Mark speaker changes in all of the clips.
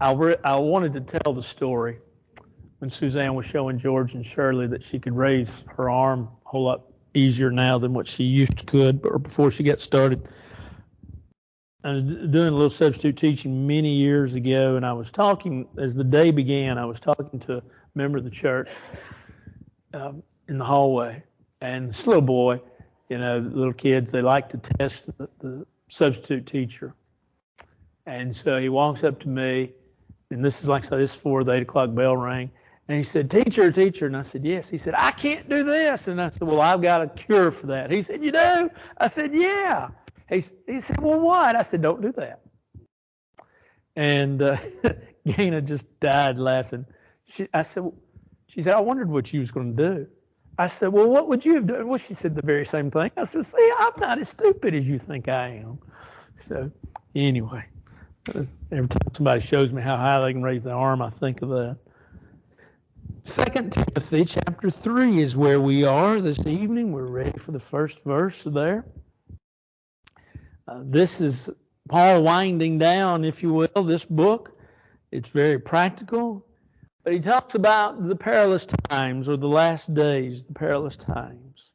Speaker 1: I wanted to tell the story when Suzanne was showing George and Shirley that she could raise her arm a whole lot easier now than what she used to could, or before she got started. I was doing a little substitute teaching many years ago, and I was talking, as the day began, I was talking to a member of the church in the hallway. And this little boy, little kids, they like to test the substitute teacher. And so he walks up to me, and this is like, so this is before the 8 o'clock bell rang. And he said, teacher. And I said, yes. He said, I can't do this. And I said, well, I've got a cure for that. He said, you do? I said, yeah. He said, well, what? I said, don't do that. And Gaina just died laughing. She said, I wondered what you was going to do. I said, well, what would you have done? Well, she said the very same thing. I said, see, I'm not as stupid as you think I am. So anyway, every time somebody shows me how high they can raise their arm, I think of that. 2 Timothy chapter 3 is where we are this evening. We're ready for the first verse there. This is Paul winding down, if you will, this book. It's very practical. But he talks about the perilous times, or the last days, the perilous times.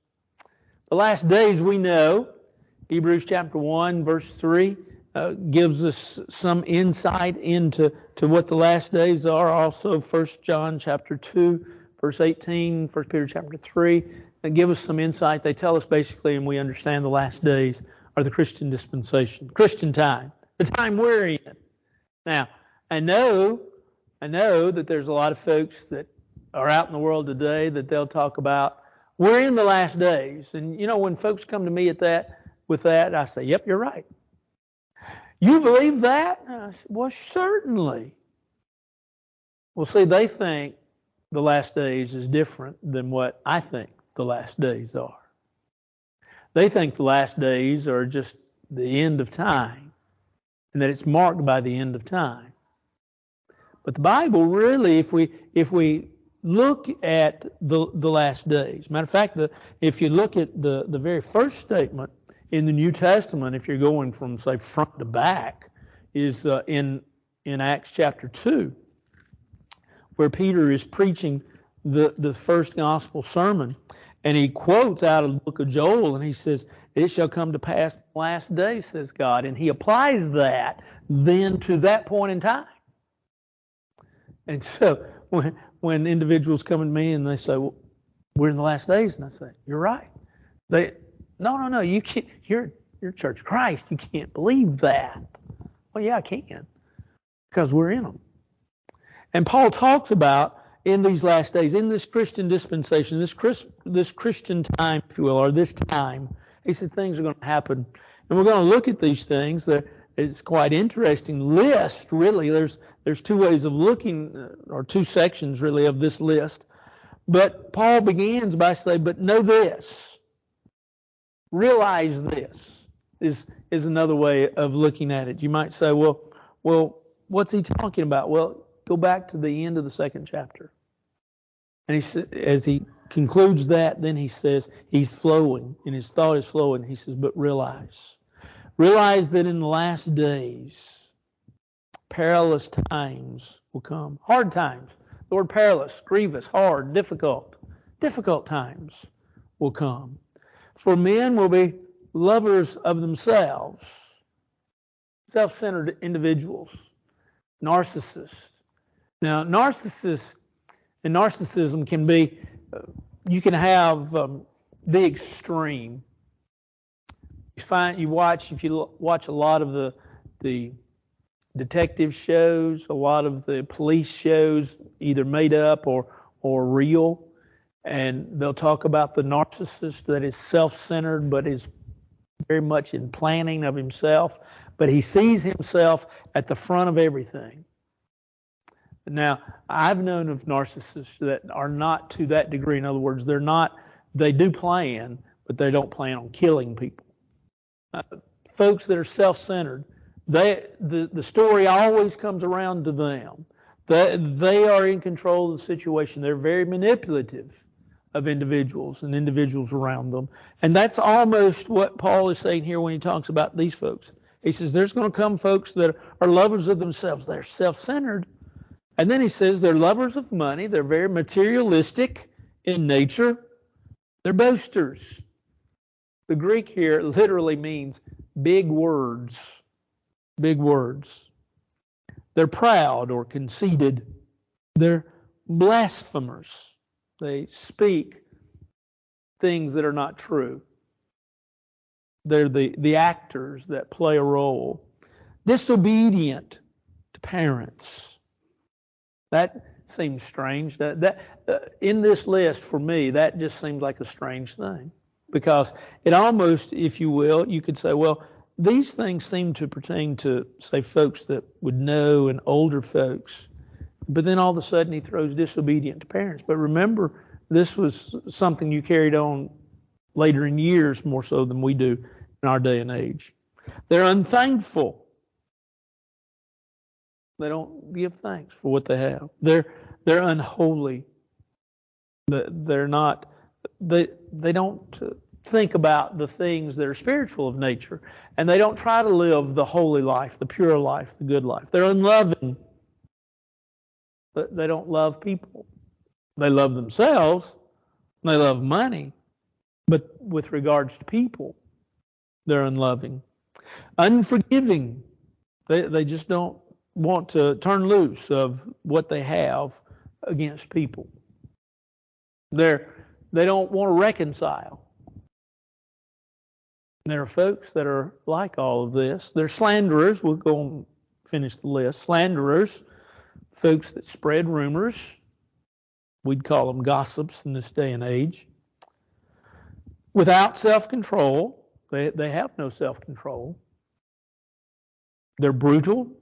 Speaker 1: The last days we know, Hebrews chapter 1, verse 3, gives us some insight into what the last days are. Also, 1 John chapter 2, verse 18, 1 Peter chapter 3, that give us some insight. They tell us basically, and we understand the last days are the Christian dispensation, Christian time, the time we're in. Now, I know that there's a lot of folks that are out in the world today that they'll talk about, we're in the last days. And, when folks come to me with that, I say, yep, you're right. You believe that? I said, well, certainly. Well, see, they think the last days is different than what I think the last days are. They think the last days are just the end of time, and that it's marked by the end of time. But the Bible really, if we look at the last days, matter of fact, if you look at the very first statement in the New Testament, if you're going from, say, front to back, is in Acts chapter 2, where Peter is preaching the first gospel sermon. And he quotes out of the book of Joel, and he says, it shall come to pass in the last days, says God. And he applies that then to that point in time. And so when individuals come to me and they say, well, we're in the last days, and I say, you're right. No, you can't. You're Church of Christ. You can't believe that. Well, yeah, I can, because we're in them. And Paul talks about in these last days, in this Christian dispensation, this Christian time, if you will, or this time, he said things are going to happen. And we're going to look at these things. It's quite interesting list, really. There's two ways of looking, or two sections, really, of this list. But Paul begins by saying, but know this. Realize this is another way of looking at it. You might say, well, what's he talking about? Well, go back to the end of the 2nd chapter. And as he concludes that, then he says, he's flowing, and his thought is flowing. He says, but realize that in the last days, perilous times will come. Hard times. The word perilous, grievous, hard, difficult times will come. For men will be lovers of themselves, self-centered individuals, narcissists. Now, narcissism can be, you can have the extreme. If you watch a lot of the detective shows, a lot of the police shows, either made up or real, and they'll talk about the narcissist that is self-centered but is very much in planning of himself, but he sees himself at the front of everything. Now, I've known of narcissists that are not to that degree. In other words, they do plan, but they don't plan on killing people. Folks that are self-centered, the story always comes around to them. They are in control of the situation. They're very manipulative of individuals and individuals around them. And that's almost what Paul is saying here when he talks about these folks. He says there's going to come folks that are lovers of themselves. They're self-centered. And then he says they're lovers of money. They're very materialistic in nature. They're boasters. The Greek here literally means big words. Big words. They're proud or conceited. They're blasphemers. They speak things that are not true. They're the actors that play a role. Disobedient to parents. That seems strange. That in this list for me, that just seems like a strange thing, because it almost, if you will, you could say, well, these things seem to pertain to, say, folks that would know and older folks. But then all of a sudden he throws disobedient to parents. But remember, this was something you carried on later in years more so than we do in our day and age. They're unthankful. They don't give thanks for what they have. They're unholy. They're not. They don't think about the things that are spiritual of nature, and they don't try to live the holy life, the pure life, the good life. They're unloving. But they don't love people. They love themselves. They love money. But with regards to people, they're unloving. Unforgiving. They just don't want to turn loose of what they have against people. They don't want to reconcile. There are folks that are like all of this. They're slanderers. We'll go and finish the list. Slanderers, folks that spread rumors. We'd call them gossips in this day and age. Without self-control. They have no self-control. They're brutal.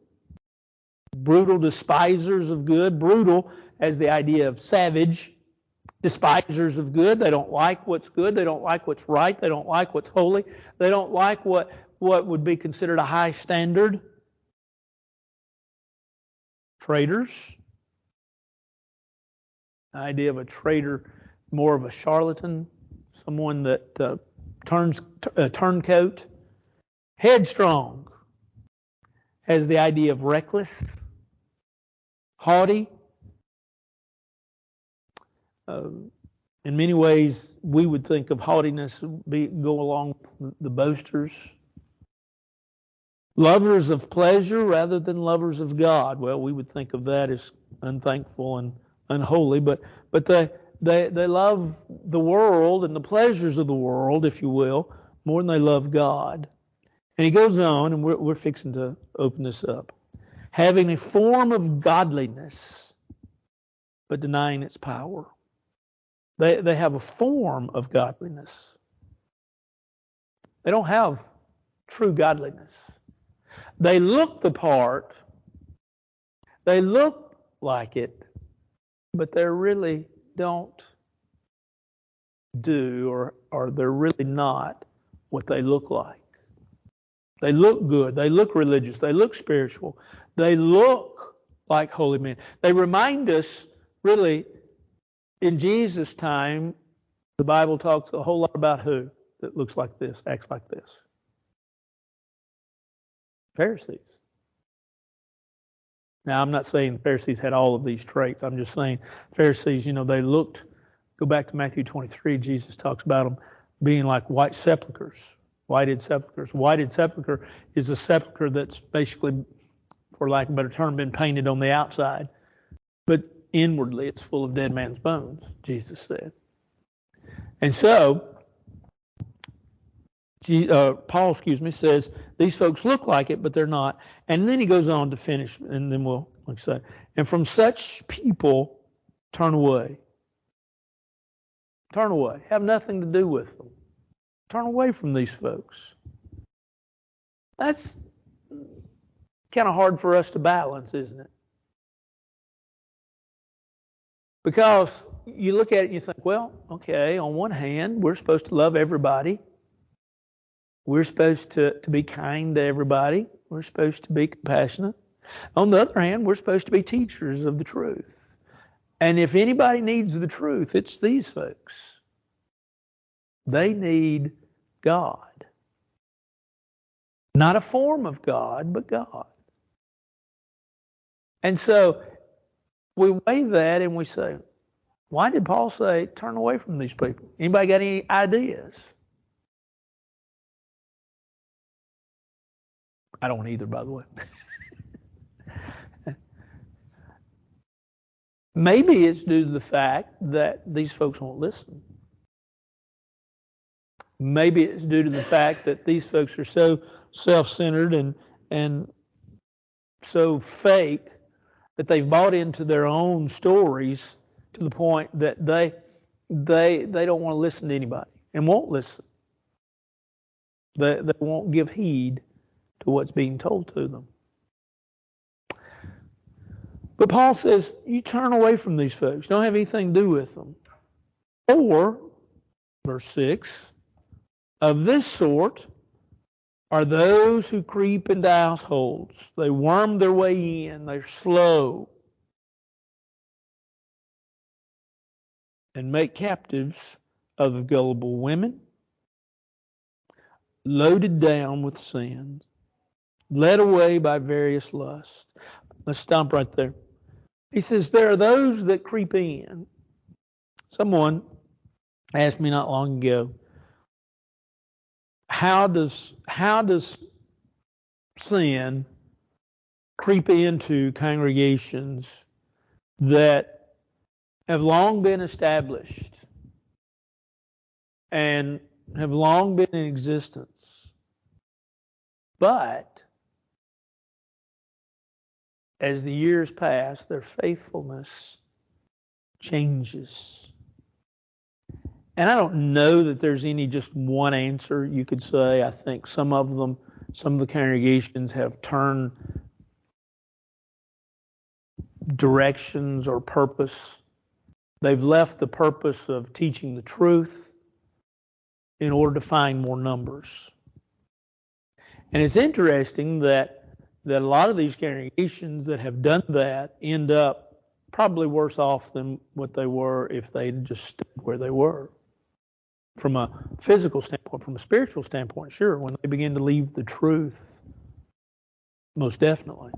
Speaker 1: Brutal despisers of good. Brutal as the idea of savage. Despisers of good. They don't like what's good. They don't like what's right. They don't like what's holy. They don't like what would be considered a high standard. Traitors. The idea of a traitor, more of a charlatan, someone that turns turncoat. Headstrong has the idea of reckless, haughty. In many ways, we would think of haughtiness go along with the boasters. Lovers of pleasure rather than lovers of God. Well, we would think of that as unthankful and unholy, but they love the world and the pleasures of the world, if you will, more than they love God. And he goes on, and we're fixing to open this up. Having a form of godliness, but denying its power. They have a form of godliness. They don't have true godliness. They look the part. They look like it, but they really don't do, or they're really not what they look like. They look good. They look religious. They look spiritual. They look like holy men. They remind us, really, in Jesus' time, the Bible talks a whole lot about who that looks like this, acts like this. Pharisees. Now, I'm not saying the Pharisees had all of these traits. I'm just saying Pharisees, they looked, go back to Matthew 23, Jesus talks about them being like white sepulchres, whited sepulchres. Whited sepulchre is a sepulchre that's basically, for lack of a better term, been painted on the outside. But inwardly, it's full of dead man's bones, Jesus said. And so, Paul, says these folks look like it, but they're not. And then he goes on to finish, and then we'll say, and from such people, turn away. Turn away. Have nothing to do with them. Turn away from these folks. That's kind of hard for us to balance, isn't it? Because you look at it and you think, well, okay, on one hand, we're supposed to love everybody. We're supposed to be kind to everybody. We're supposed to be compassionate. On the other hand, we're supposed to be teachers of the truth. And if anybody needs the truth, it's these folks. They need God. Not a form of God, but God. And so we weigh that and we say, why did Paul say, turn away from these people? Anybody got any ideas? I don't either, by the way. Maybe it's due to the fact that these folks won't listen. Maybe it's due to the fact that these folks are so self-centered and so fake that they've bought into their own stories to the point that they don't want to listen to anybody and won't listen. They won't give heed to what's being told to them. But Paul says, you turn away from these folks. Don't have anything to do with them. Or, verse 6, of this sort are those who creep into households. They worm their way in. They're slow. And make captives of the gullible women, loaded down with sin, led away by various lusts. Let's stop right there. He says, there are those that creep in. Someone asked me not long ago, how does sin creep into congregations that have long been established and have long been in existence, but as the years pass, their faithfulness changes? And I don't know that there's any just one answer you could say. I think some of the congregations have turned directions or purpose. They've left the purpose of teaching the truth in order to find more numbers. And it's interesting that a lot of these congregations that have done that end up probably worse off than what they were if they just stayed where they were. From a physical standpoint, from a spiritual standpoint, sure, when they begin to leave the truth, most definitely,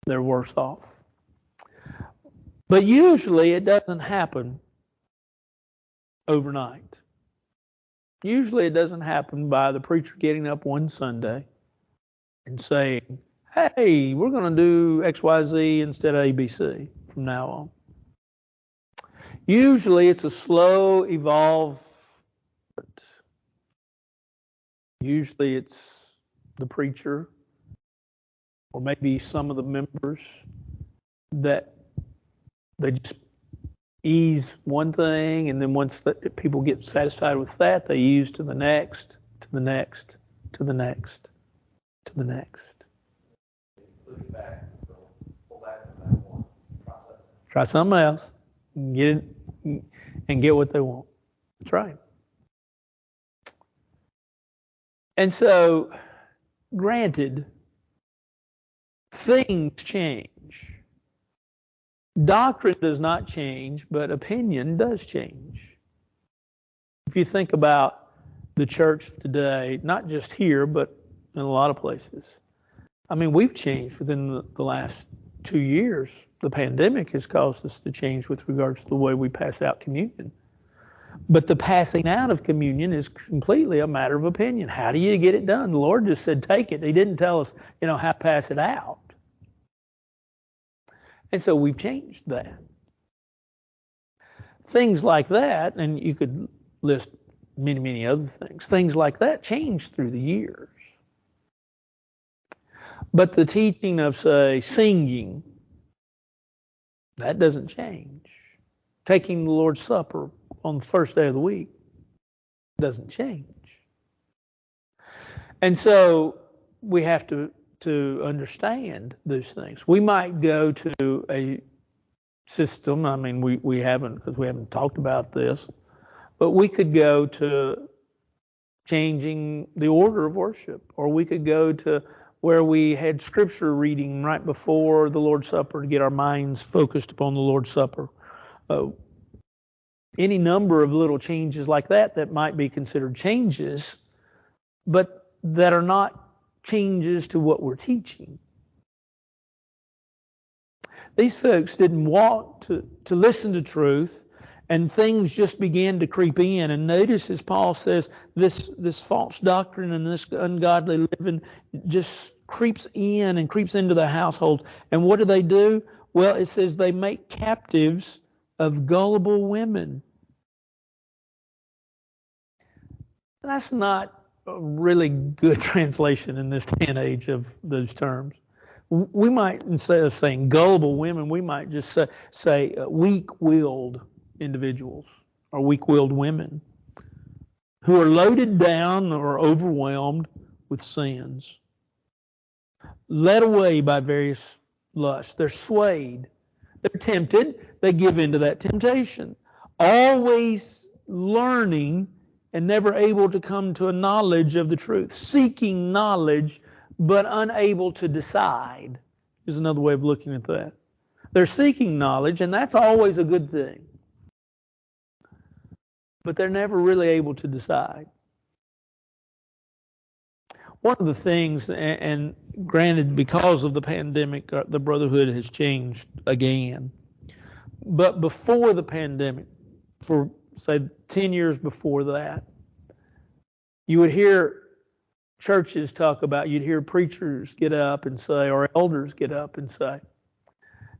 Speaker 1: they're worse off. But usually it doesn't happen overnight. Usually it doesn't happen by the preacher getting up one Sunday and saying, hey, we're going to do XYZ instead of ABC from now on. Usually it's a slow evolve. Usually it's the preacher or maybe some of the members that they just ease one thing, and then once people get satisfied with that, they ease to the next, to the next, to the next, to the next. Try something else and get what they want. That's right. And so, granted, things change. Doctrine does not change, but opinion does change. If you think about the church today, not just here, but in a lot of places, I mean, we've changed within the last 2 years. The pandemic has caused us to change with regards to the way we pass out communion. But the passing out of communion is completely a matter of opinion. How do you get it done? The Lord just said, take it. He didn't tell us, how to pass it out. And so we've changed that. Things like that, and you could list many, many other things. Things like that change through the years. But the teaching of, say, singing, that doesn't change. Taking the Lord's Supper on the first day of the week doesn't change. And so we have to understand those things. We might go to a system, I mean, we haven't, because we haven't talked about this, but we could go to changing the order of worship, or we could go to where we had scripture reading right before the Lord's Supper to get our minds focused upon the Lord's Supper. Any number of little changes like that might be considered changes, but that are not changes to what we're teaching. These folks didn't want to listen to truth, and things just began to creep in. And notice, as Paul says, this false doctrine and this ungodly living just creeps in and creeps into their households. And what do? Well, it says they make captives of gullible women. That's not a really good translation in this day and age of those terms. We might, instead of saying gullible women, we might just say weak-willed individuals or weak-willed women who are loaded down or overwhelmed with sins, led away by various lusts. They're swayed. They're tempted. They give in to that temptation. Always learning and never able to come to a knowledge of the truth. Seeking knowledge, but unable to decide, is another way of looking at that. They're seeking knowledge, and that's always a good thing. But they're never really able to decide. One of the things, and granted, because of the pandemic, the brotherhood has changed again. But before the pandemic, for say 10 years before that, you would hear churches talk about, you'd hear preachers get up and say, or elders get up and say.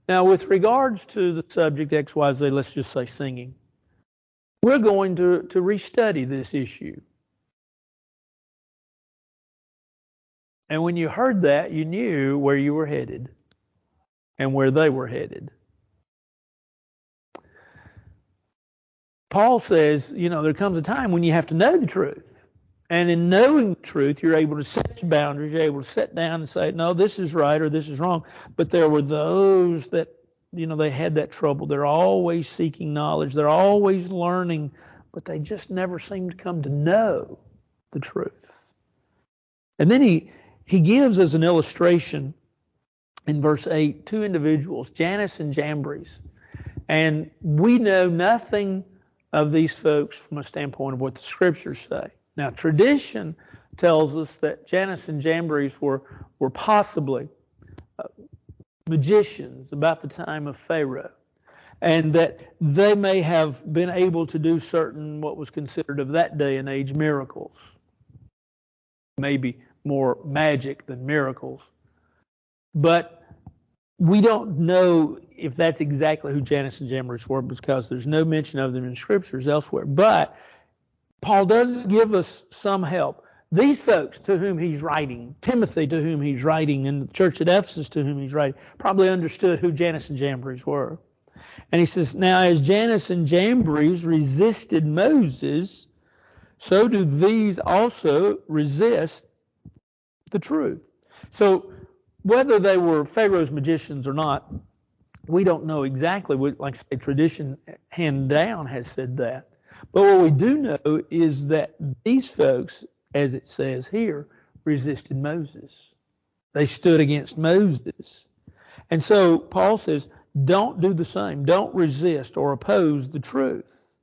Speaker 1: Now, with regards to the subject XYZ, let's just say singing, we're going to restudy this issue. And when you heard that, you knew where you were headed and where they were headed. Paul says, there comes a time when you have to know the truth. And in knowing the truth, you're able to set your boundaries. You're able to sit down and say, no, this is right or this is wrong. But there were those that, they had that trouble. They're always seeking knowledge. They're always learning, but they just never seem to come to know the truth. And then he gives as an illustration in verse 8 two individuals, Jannes and Jambres. And we know nothing of these folks from a standpoint of what the scriptures say. Now, tradition tells us that Jannes and Jambres were possibly magicians about the time of Pharaoh, and that they may have been able to do certain, what was considered of that day and age, miracles. Maybe more magic than miracles. But we don't know if that's exactly who Jannes and Jambres were, because there's no mention of them in scriptures elsewhere. But Paul does give us some help. These folks to whom he's writing, Timothy to whom he's writing, and the church at Ephesus to whom he's writing, probably understood who Jannes and Jambres were. And he says, now as Jannes and Jambres resisted Moses, so do these also resist the truth. So whether they were Pharaoh's magicians or not, we don't know exactly. Like I say, tradition handed down has said that. But what we do know is that these folks, as it says here, resisted Moses. They stood against Moses. And so Paul says, don't do the same. Don't resist or oppose the truth.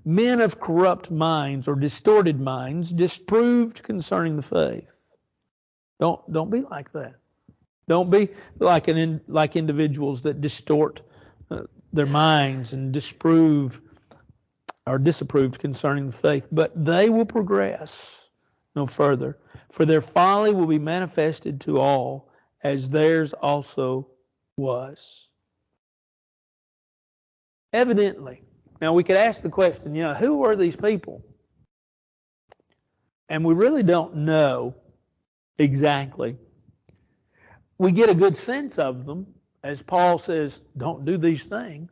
Speaker 1: Men of corrupt minds or distorted minds disproved concerning the faith. Don't be like that. Don't be like individuals that distort their minds and disapprove concerning the faith, but they will progress no further. For their folly will be manifested to all, as theirs also was. Evidently. Now we could ask the question, who were these people? And we really don't know exactly. We get a good sense of them, as Paul says, don't do these things.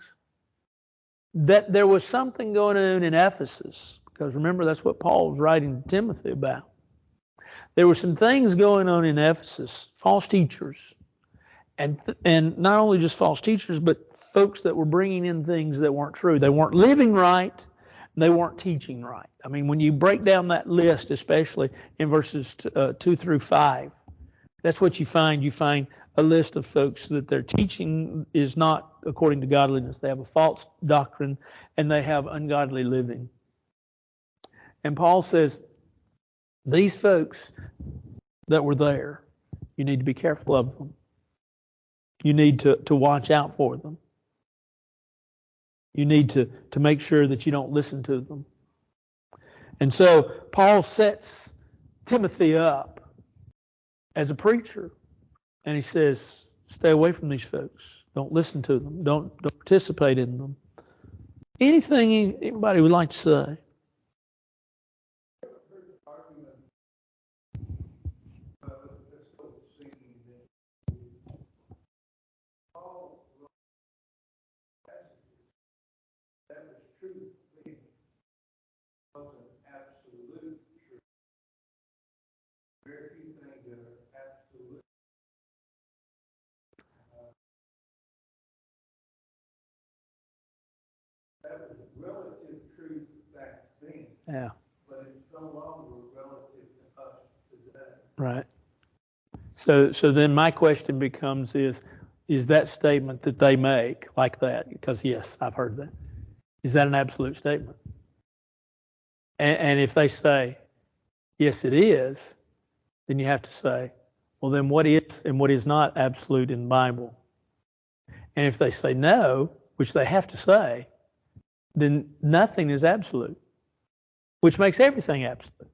Speaker 1: That there was something going on in Ephesus, because remember, that's what Paul was writing to Timothy about. There were some things going on in Ephesus, false teachers, and not only just false teachers, but folks that were bringing in things that weren't true. They weren't living right, they weren't teaching right. I mean, when you break down that list, especially in verses 2 through 5, that's what you find. You find a list of folks that their teaching is not according to godliness. They have a false doctrine and they have ungodly living. And Paul says, these folks, that were there. You need to be careful of them. You need to watch out for them. You need to make sure that you don't listen to them. And so Paul sets Timothy up as a preacher. And he says, stay away from these folks. Don't listen to them. Don't participate in them. Anything anybody would like to say?
Speaker 2: That was relative truth back then.
Speaker 1: Yeah.
Speaker 2: But it's no longer relative to us today.
Speaker 1: Right. So then my question becomes is that statement that they make like that, because yes, I've heard that, is that an absolute statement? And if they say, yes, it is, then you have to say, well, then what is and what is not absolute in the Bible? And if they say no, which they have to say, then nothing is absolute, which makes everything absolute.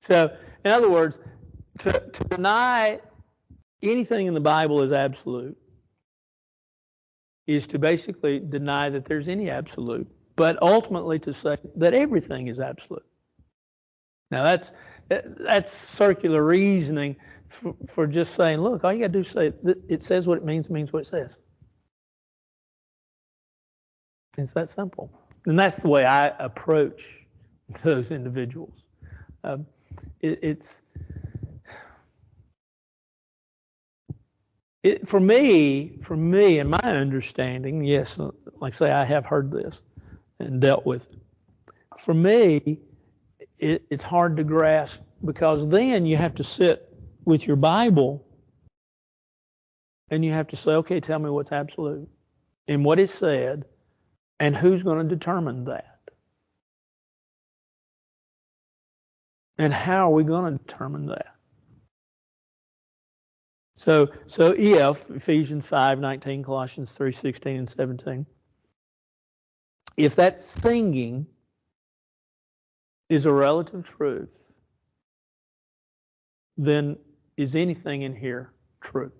Speaker 1: So, in other words, to deny anything in the Bible is absolute is to basically deny that there's any absolute, but ultimately to say that everything is absolute. Now that's circular reasoning for just saying, look, all you got to do is say it says what it means what it says. It's that simple. And that's the way I approach those individuals. For me, in my understanding, yes, like I say, I have heard this and dealt with it. For me, it's hard to grasp, because then you have to sit with your Bible and you have to say, okay, tell me what's absolute and what is said and who's going to determine that. And how are we going to determine that? So if Ephesians 5:19, Colossians 3:16 and 17, if that singing is a relative truth, then is anything in here true?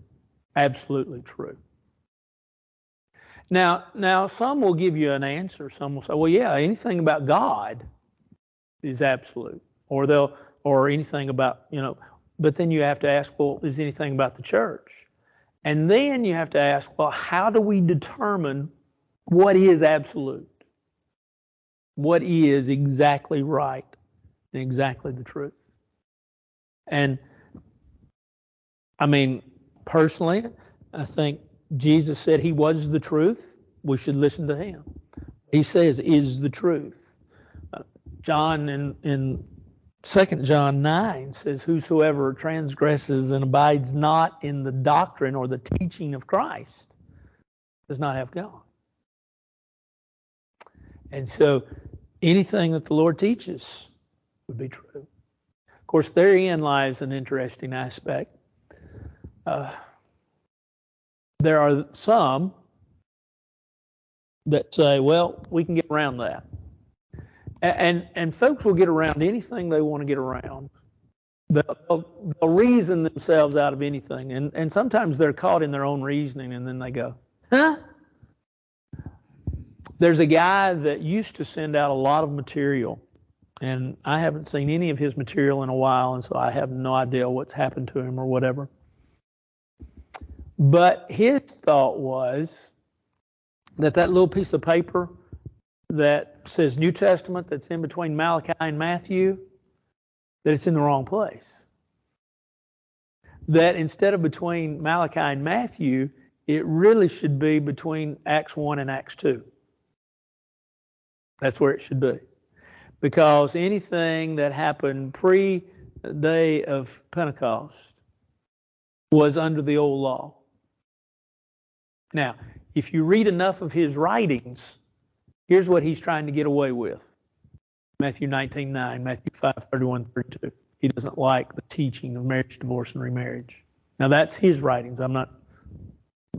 Speaker 1: Absolutely true. Now some will give you an answer. Some will say, well, yeah, anything about God is absolute, or anything about, but then you have to ask, well, is anything about the church? And then you have to ask, well, how do we determine what is absolute? What is exactly right and exactly the truth? And I mean, personally, I think Jesus said he was the truth. We should listen to him. He says is the truth. John in 2 John 9 says, whosoever transgresses and abides not in the doctrine or the teaching of Christ does not have God. And so anything that the Lord teaches would be true. Of course, therein lies an interesting aspect. There are some that say, well, we can get around that. And folks will get around anything they want to get around. They'll reason themselves out of anything. And sometimes they're caught in their own reasoning, and then they go, huh? There's a guy that used to send out a lot of material, and I haven't seen any of his material in a while, and so I have no idea what's happened to him or whatever. But his thought was that little piece of paper that says New Testament that's in between Malachi and Matthew, that it's in the wrong place. That instead of between Malachi and Matthew, it really should be between Acts 1 and Acts 2. That's where it should be. Because anything that happened pre-day of Pentecost was under the old law. Now, if you read enough of his writings, here's what he's trying to get away with. Matthew 19:9, Matthew 5:31-32. he doesn't like the teaching of marriage, divorce, and remarriage. Now that's his writings.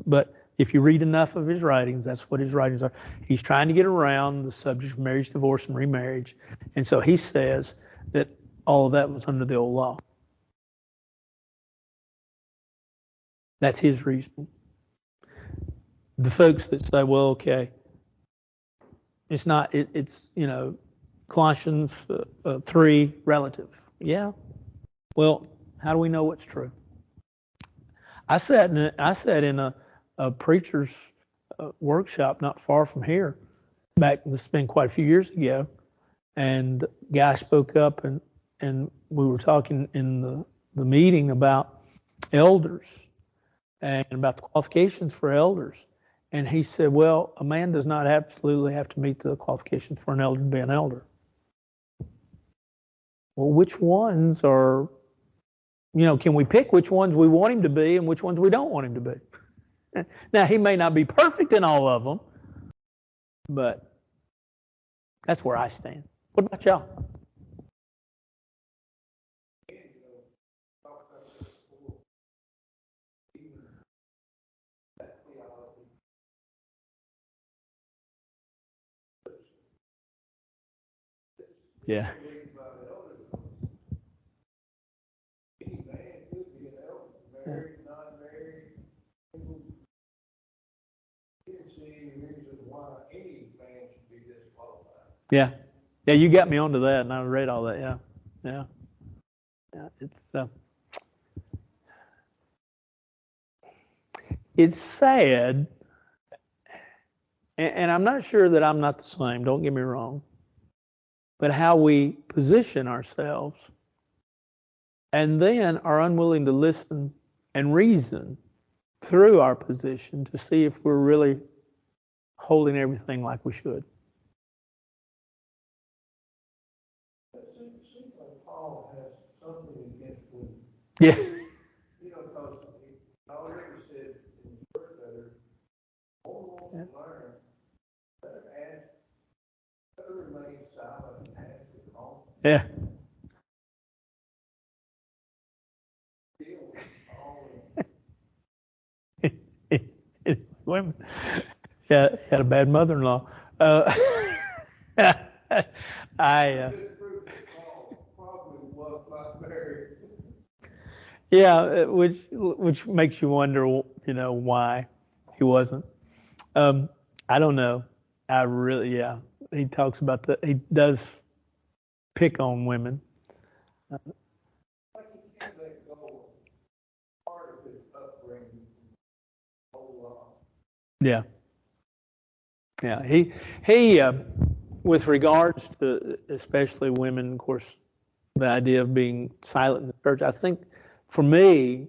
Speaker 1: But if you read enough of his writings, that's what his writings are. He's trying to get around the subject of marriage, divorce, and remarriage. And so he says that all of that was under the old law. That's his reason. The folks that say, well, okay, it's not, it's, Colossians 3 relative. Yeah. Well, how do we know what's true? I sat in a preacher's workshop not far from here. This has been quite a few years ago, and a guy spoke up and we were talking in the meeting about elders and about the qualifications for elders. And he said, well, a man does not absolutely have to meet the qualifications for an elder to be an elder. Well, which ones are, can we pick which ones we want him to be and which ones we don't want him to be? Now, he may not be perfect in all of them, but that's where I stand. What about y'all? Yeah.
Speaker 2: Married, not married. Didn't see any reason why any man should be disqualified.
Speaker 1: Yeah. Yeah, you got me onto that, and I read all that. Yeah. Yeah. Yeah. It's sad, and I'm not sure that I'm not the same. Don't get me wrong. But how we position ourselves and then are unwilling to listen and reason through our position to see if we're really holding everything like we should.
Speaker 2: It seems like Paul has something against women.
Speaker 1: Yeah.
Speaker 2: Because he already said in the first letter, only want to learn, let her remain silent and ask it all.
Speaker 1: Yeah. Women. Yeah, had a bad mother-in-law. Yeah, which makes you wonder, why he wasn't. I don't know. He talks about he does pick on women.
Speaker 2: Like he can't let go of part of his upbringing.
Speaker 1: Yeah. Yeah. He with regards to especially women, of course, the idea of being silent in the church, I think for me,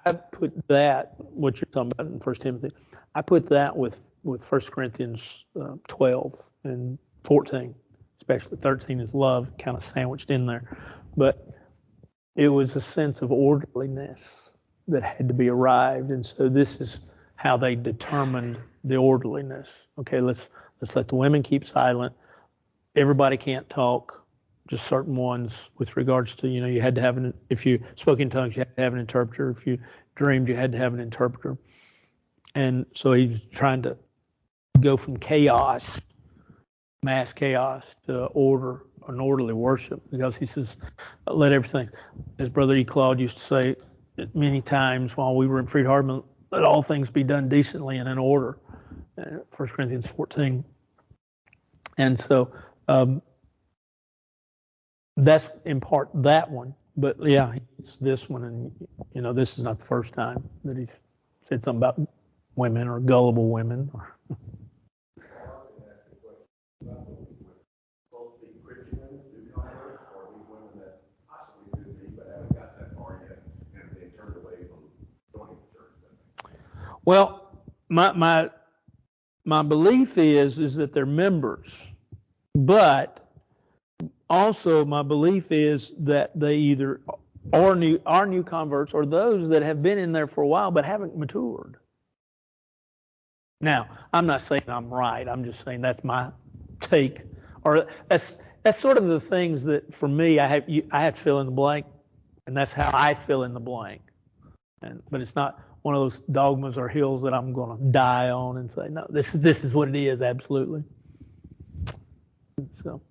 Speaker 1: I put that, what you're talking about in 1 Timothy, I put that with 1 Corinthians 12 and 14, especially 13 is love, kind of sandwiched in there. But it was a sense of orderliness that had to be arrived. And so this is how they determined the orderliness. Okay, let's let the women keep silent. Everybody can't talk, just certain ones with regards to, you had to have if you spoke in tongues, you had to have an interpreter. If you dreamed, you had to have an interpreter. And so he's trying to go from chaos, mass chaos, to order, an orderly worship, because he says, let everything, as Brother E. Claude used to say many times while we were in Freed Hardman, let all things be done decently and in order. 1 Corinthians 14. And so that's in part that one. But yeah, it's this one. And, this is not the first time that he's said something about women or gullible women. Well, my belief is that they're members, but also my belief is that they either are new converts or those that have been in there for a while but haven't matured. Now, I'm not saying I'm right. I'm just saying that's my take, or that's sort of the things that for me I have to fill in the blank And that's how I fill in the blank. But it's not one of those dogmas or hills that I'm going to die on and say, no, this is what it is, absolutely. So.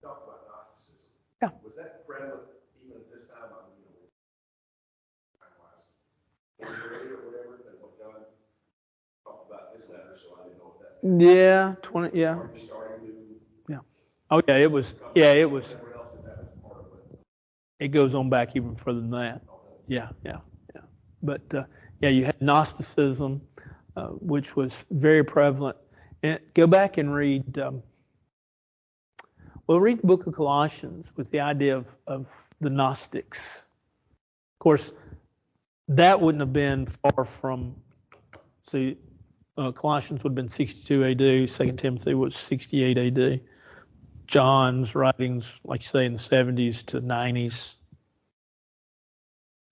Speaker 2: Talk about Gnosticism.
Speaker 1: Yeah.
Speaker 2: Was that prevalent even at this time? I mean, or whatever, that what John talked about this letter, so I didn't know what that meant.
Speaker 1: Yeah, 20, yeah. Yeah. Oh, yeah, it was. It goes on back even further than that. Yeah. But, yeah, you had Gnosticism, which was very prevalent. And go back and read, read the book of Colossians with the idea of the Gnostics. Of course, that wouldn't have been far from, Colossians would have been 62 AD, 2 Timothy was 68 AD. John's writings, like you say, in the 70s to 90s.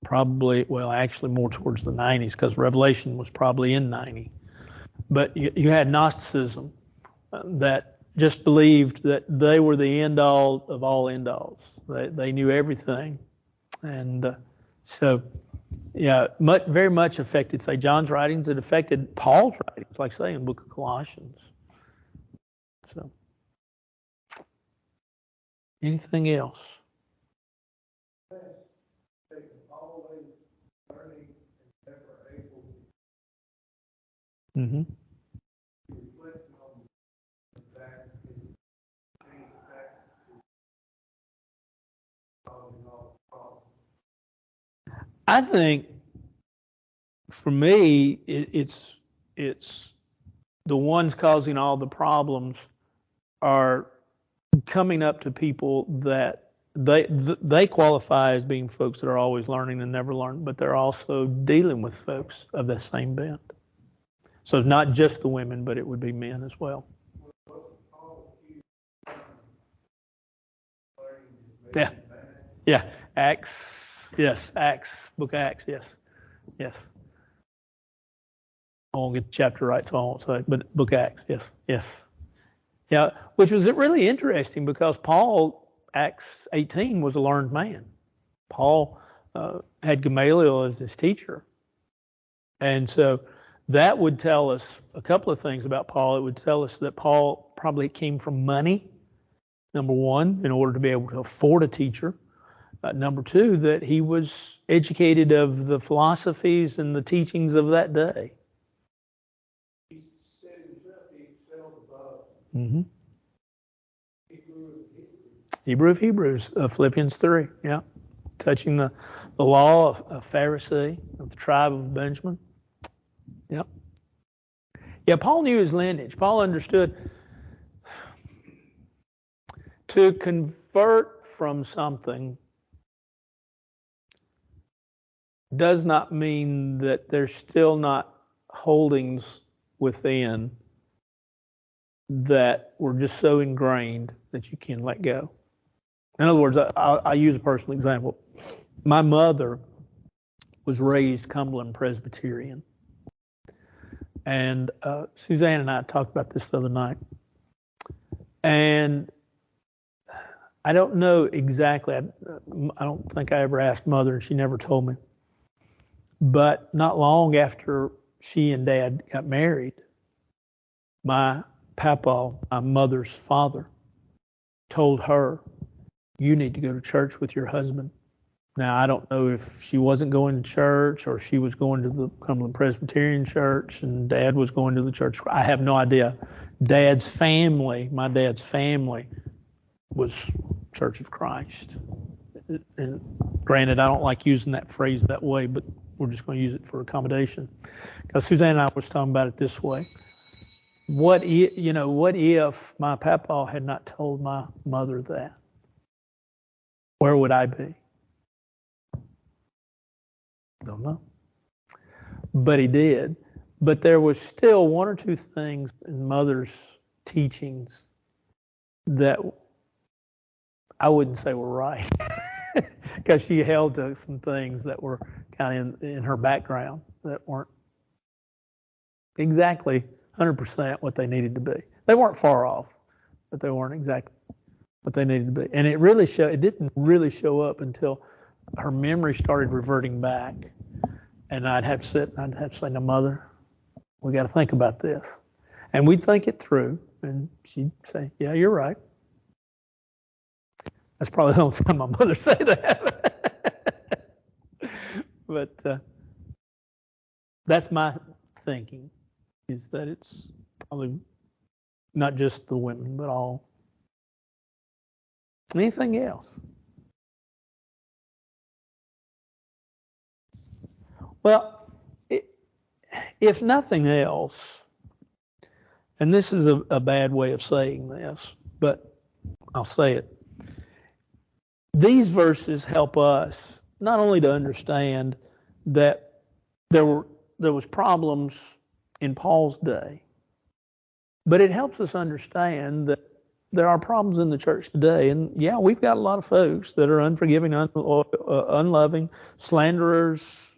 Speaker 1: Probably, actually more towards the 90s because Revelation was probably in 90. But you had Gnosticism that just believed that they were the end all of all end alls. They knew everything. And so, yeah, very much affected, say, John's writings. It affected Paul's writings, like say, in the book of Colossians. So, anything else? Mm-hmm. I think for me, it's the ones causing all the problems are coming up to people that they qualify as being folks that are always learning and never learn, but they're also dealing with folks of that same bent. So it's not just the women, but it would be men as well. Yeah. Acts. Yes. Acts. Book of Acts. Yes. I won't get the chapter right, so I won't say it, but Book of Acts. Yes. Yeah, which was really interesting because Paul, Acts 18, was a learned man. Paul had Gamaliel as his teacher. And so that would tell us a couple of things about Paul. It would tell us that Paul probably came from money, number one, in order to be able to afford a teacher. Number two, that he was educated of the philosophies and the teachings of that day.
Speaker 2: He said himself he excelled above.
Speaker 1: Mm-hmm. Hebrew of Hebrews, Philippians 3, yeah. Touching the law of a Pharisee of the tribe of Benjamin. Yep. Yeah, Paul knew his lineage. Paul understood to convert from something does not mean that there's still not holdings within that were just so ingrained that you can let go. In other words, I'll use a personal example. My mother was raised Cumberland Presbyterian. And Suzanne and I talked about this the other night. And I don't know exactly. I don't think I ever asked Mother, and she never told me. But not long after she and Dad got married, my papa, my mother's father, told her, "You need to go to church with your husband." Now, I don't know if she wasn't going to church or she was going to the Cumberland Presbyterian Church and Dad was going to the church. I have no idea. My dad's family was Church of Christ. And granted, I don't like using that phrase that way, but we're just going to use it for accommodation. Because Suzanne and I was talking about it this way. What if my papa had not told my mother that? Where would I be? Don't know. But he did. But there was still one or two things in Mother's teachings that I wouldn't say were right. Because she held to some things that were kind of in her background that weren't exactly 100% what they needed to be. They weren't far off, but they weren't exactly what they needed to be. And it didn't really show up until her memory started reverting back. And I'd have to sit and I'd have to say, "No, Mother, we got to think about this." And we'd think it through. And she'd say, "Yeah, you're right." That's probably the only time my mother said that. But that's my thinking, is that it's probably not just the women, but all. Anything else? Well, if nothing else, and this is a bad way of saying this, but I'll say it. These verses help us not only to understand that there was problems in Paul's day, but it helps us understand that there are problems in the church today. And yeah, we've got a lot of folks that are unforgiving, unloving, slanderers,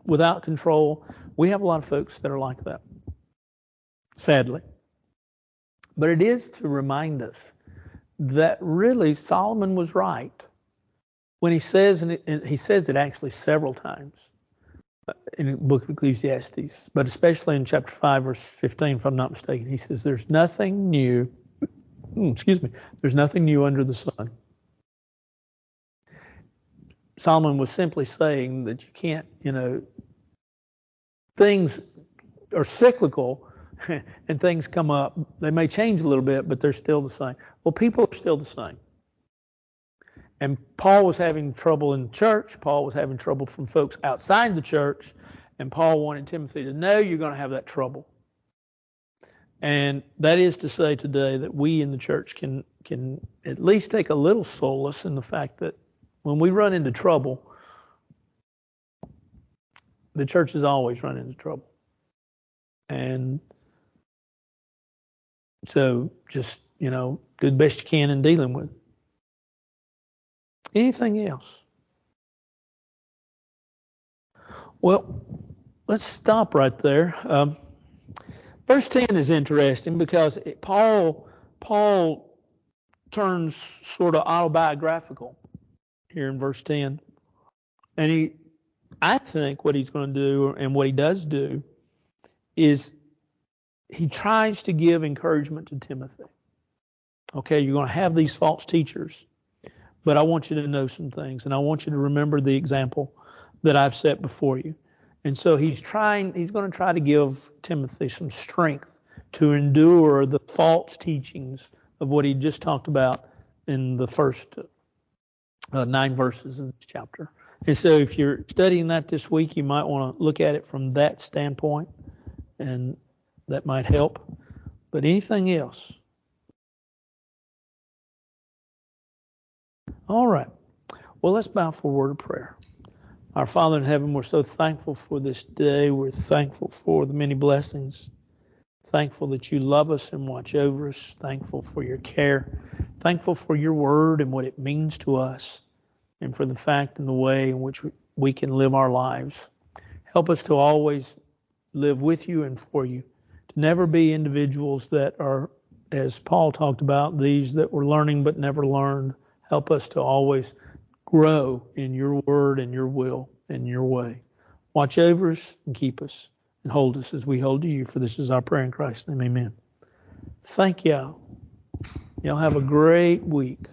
Speaker 1: without control. We have a lot of folks that are like that, sadly. But it is to remind us that really Solomon was right when he says, and he says it actually several times in the book of Ecclesiastes, but especially in chapter 5, verse 15, if I'm not mistaken, he says, there's nothing new under the sun. Solomon was simply saying that you can't, things are cyclical and things come up. They may change a little bit, but they're still the same. Well, people are still the same. And Paul was having trouble in the church. Paul was having trouble from folks outside the church. And Paul wanted Timothy to know you're going to have that trouble. And that is to say today that we in the church can at least take a little solace in the fact that when we run into trouble, the church has always run into trouble. And so just, do the best you can in dealing with it. Anything else? Well, let's stop right there. Verse 10 is interesting because Paul turns sort of autobiographical here in verse 10. And I think what he's going to do, and what he does do, is he tries to give encouragement to Timothy. Okay, you're going to have these false teachers, but I want you to know some things, and I want you to remember the example that I've set before you. And so he's going to try to give Timothy some strength to endure the false teachings of what he just talked about in the first 9 verses in this chapter. And so if you're studying that this week, you might want to look at it from that standpoint, and that might help. But anything else? All right. Well, let's bow for a word of prayer. Our Father in heaven, we're so thankful for this day. We're thankful for the many blessings. Thankful that you love us and watch over us. Thankful for your care. Thankful for your word and what it means to us, and for the fact and the way in which we can live our lives. Help us to always live with you and for you, to never be individuals that are, as Paul talked about, these that were learning but never learned. Help us to always grow in your word and your will and your way. Watch over us and keep us and hold us as we hold to you, for this is our prayer in Christ's name. Amen. Thank y'all. Y'all have a great week.